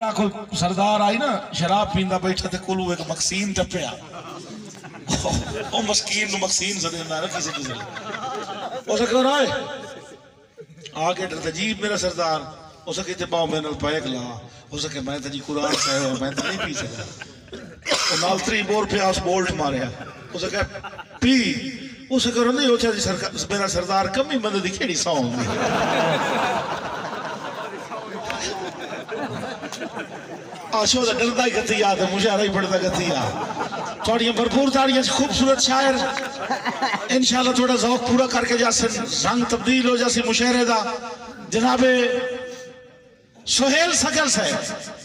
कोई सरदार आई ना शराब पींदा बैठा ते कोलू एक मकसीन टपया ओ मस्कीन नु मकसीन सदेंदा ना किसी किसी ओ सकर आए आके डरता जी मेरा सरदार ओ सके ते पाओ मेरे नाल पैक ला हो सके मैं ते जी कुरान साहिब मैं तो नहीं पी सकदा ओ नाल 3 बोर पे उस बोल्ट मारया ओ सके पी ओ सके नहीं हो जी सरकार मेरा सरदार कमी मदद दी केड़ी सौ आशो का डरदा ही गति याद है मुशारा ही पड़ता गति याद थोड़ी भरपूर ताड़ियां खूबसूरत शायर इंशाल्लाह थोड़ा ज़ौक़ पूरा करके जासे रंग तब्दील हो जासी मुशायरे दा जनाबे सुहेल सकल से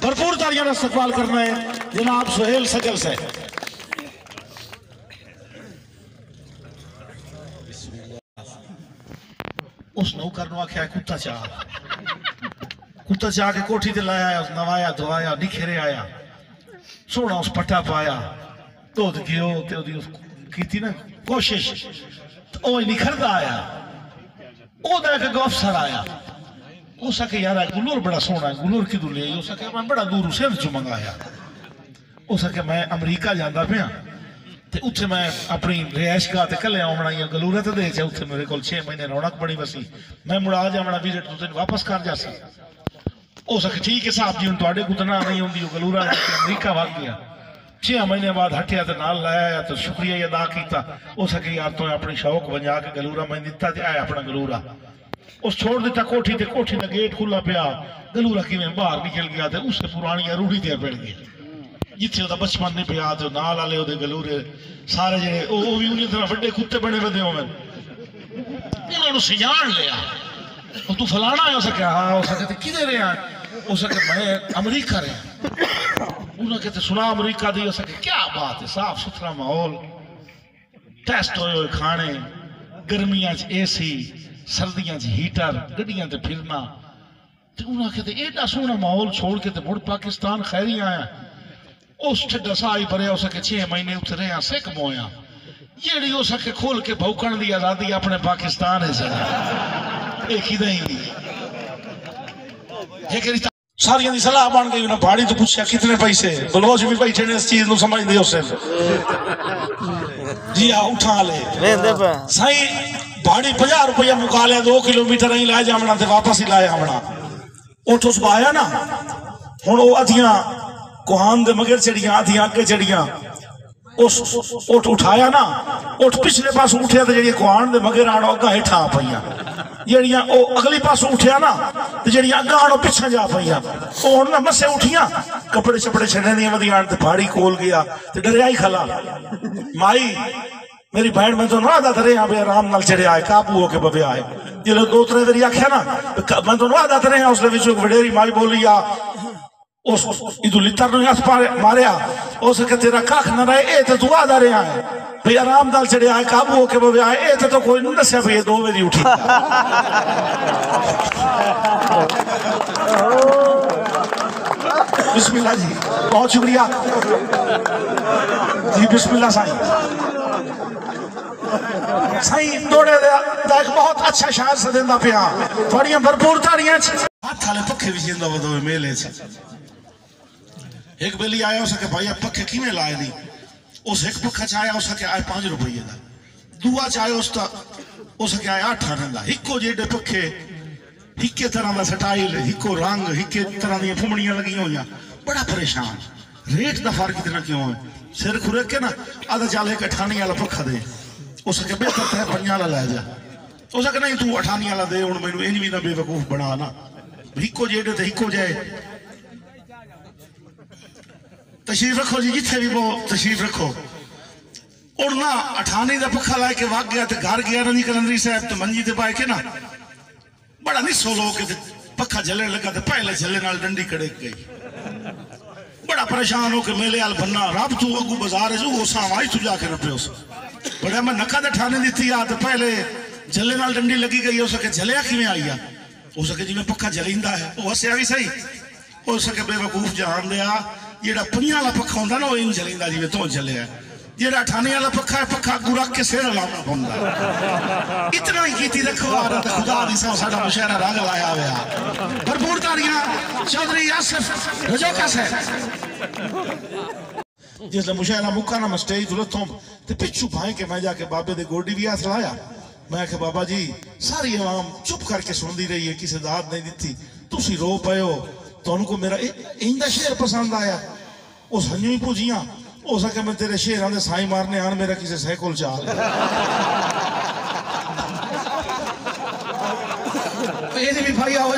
भरपूर ताड़ियां का इस्तकबाल करना है जनाब सुहेल सकल से उस नौकर नु आख्या कुत्ता चाह के कोठी ते लाया नवाया धोया निखेरे आया सोना उस पट्टा पाया दूध घिओ की ना कोशिश तो निखरदा आया ओदा एक अफसर आया हो सके यार गुलूर बड़ा सोना है गुलूर की ले हो सके मैं बड़ा दूर सिंध चो मंगाया हो सके मैं अमरीका जांदा पिया ते उत्थे मैं अपनी रिहाइश गाह ते कल्ले आउणा गलूरा ते दे उत्थे मेरे कोल 6 महीने रौनक बड़ी वसी मैं मुड़ आ जावना विजिट तो तेन वापस कर जासी हो सके ठीक है साहब जी हुण को तो ना नहीं होंगी गलूरा अमरीका भाग गया 6 महीने बाद हटिया तो नाल लाया तो शुक्रिया अदा किया हो सके यार तो अपनी शौक बजा के गलूरा मैं दिता ते आया अपना गलूरा उस छोड़ दिता कोठी ते कोठी का गेट खुला पिया गलूरा किवें बाहर निकल गया तो उससे पुरानी रूढ़ी ते पड़ गई जिथे ओदा बचपन नहीं पिया तो नाल वाले ओदे गलूरे सारे जेडे ओ भी उन्हीं तरह बड़े कुत्ते बने वधे होवन उन्होंने सिजान लिया तू फलाना हो सके हाँ हो सके किधे रहा हो सके मैं अमरीका रहा उन्हें कहते सुना अमरीका दी हो सके क्या बात है साफ सुथरा माहौल टेस्ट होए हुए खाने गर्मियां एसी सर्दियां हीटर गड्डियां ते फिरना उन्हें कहते एडा सोहना माहौल छोड़ के मुड़ पाकिस्तान खैरी आया उस ठड्डा साई भरिया हो सके 6 महीने उत्थे रहा सिख मोया जेड़ी हो सके खोल के भौकण दी आजादी अपने पाकिस्तान है सारिया दी सलाह बन गई उन्हें भाड़ी तो पूछा कितने पैसे बलोच भी बैठे ने इस चीज को समझते उस जी हाँ उठा ले सही भाड़ी 50 रुपया मुका लिया 2 किलोमीटर ही लै जावना ते वापस ही लाया आवना उठ उस आया ना हुण वो अधियां कुहान दे मगर चढ़िया अधियां अगे चढ़िया उस उठ उठाया ना उठ पिछले पास उठिया तो जी कुहान दे मगर आनो अगा हेठा आ पईयां जड़ियां अगली पासों उठिया ना तो जड़ियां अगा आनो पिछा जा पईयां हुण ना मसे उठियां कपड़े छपड़े छड़ने दी वधियां ते भाड़ी कोल गया ते डरिया ही खला माई मेरी भैन मैं तो ना दे रहा भी आराम नाल चढ़िया है काबू होके बबे आए जो 2-3 बारी आख्या ना मैं तो ना दे रहा उसने वडेरी माई बोली आ उस इदू लितर नु हथ मारिया हो सके तेरा कख न रहे ए ते तू आदा रहा है भाई आराम नाल चढ़िया है काबू होके बबे आए ए ते तो कोई नहीं दस्या भाई 2 बारी उठी बिस्मिल्लाह जी बहुत शुक्रिया जी बिस्मिल्लाह साईं दौड़े दा एक बहुत अच्छा शायर सदेंदा पिया थोड़ियां भरपूर ताड़ियां हाथ वाले पखे भी जिंदा वदो मेले एक बेली आया हो सके भाई पखे किवें लाए दी उस एक पखा चाया हो सके आए 5 रुपये का दुआ चाहे उसका हो सके आए 8 आने का हिको जेडे पखे हिके तरह का स्टाइल हिको रंग हिके तरह दी फुमड़ियां लगी हुई बड़ा परेशान रेट का फर्क इतना क्यों है सिर खुरक के ना आधा चाल एक 98 वाला पखा दे हो सके बेहतर है 5 वाला लै जा हो सके नहीं तू 98 वाला दे हुण मैनू इंज भी ना बेवकूफ बना ना हिको जेडे ते हिको जाए तशरीफ रखो जी जिथे भी वो तशरीफ रखो और ना 98 का पखा ला के वग गया तो घर गया नहीं कलंदरी साहब तो मंजी ते पाए के ना बड़ा निस्सो लो के पखा जलने लगा तो पहले जले नाल डंडी कड़क गई बड़ा परेशान हो के मेले वाल बन्ना रब तू अगू बाजार आई तू जाके रपे उस बड़ा मैं नका तो ठाने दी आ तो पहले जले नाल डंडी लगी गई हो सके जलिया किवें आई हो सके जिवें पखा जलींदा है वो हसिया भी सही हो सके बेवकूफ जान दिया जेड़ा 5 वाला पखा होंदा ना वो इन जलींदा जिवें तो जलिया जेड़ा ठाने वाला पक्का है पक्का गुरा के सिर लाना होंदा इतना ही कीती रखो और खुदा दी सौ साडा मुशहरा रंग लाया होया भरपूर तालियां चौधरी आसिफ रजोका से जिसले मुशहरा मुक्का ना स्टेज तो लथों ते पिछू भाई के मैं जाके बाबे दे गोडी भी हाथ लाया मैं आखे बाबा जी सारी आवाम चुप करके सुनती रही है किसी दाद नहीं दी तुसी रो पे हो तुहानू को मेरा इंदा शेर पसंद आया उस हंजू ही पूजियां हो सके मैं तेरे शेरां दे साई मारने आन मेरा किसी सैकोल चाल ये भी भाई आओ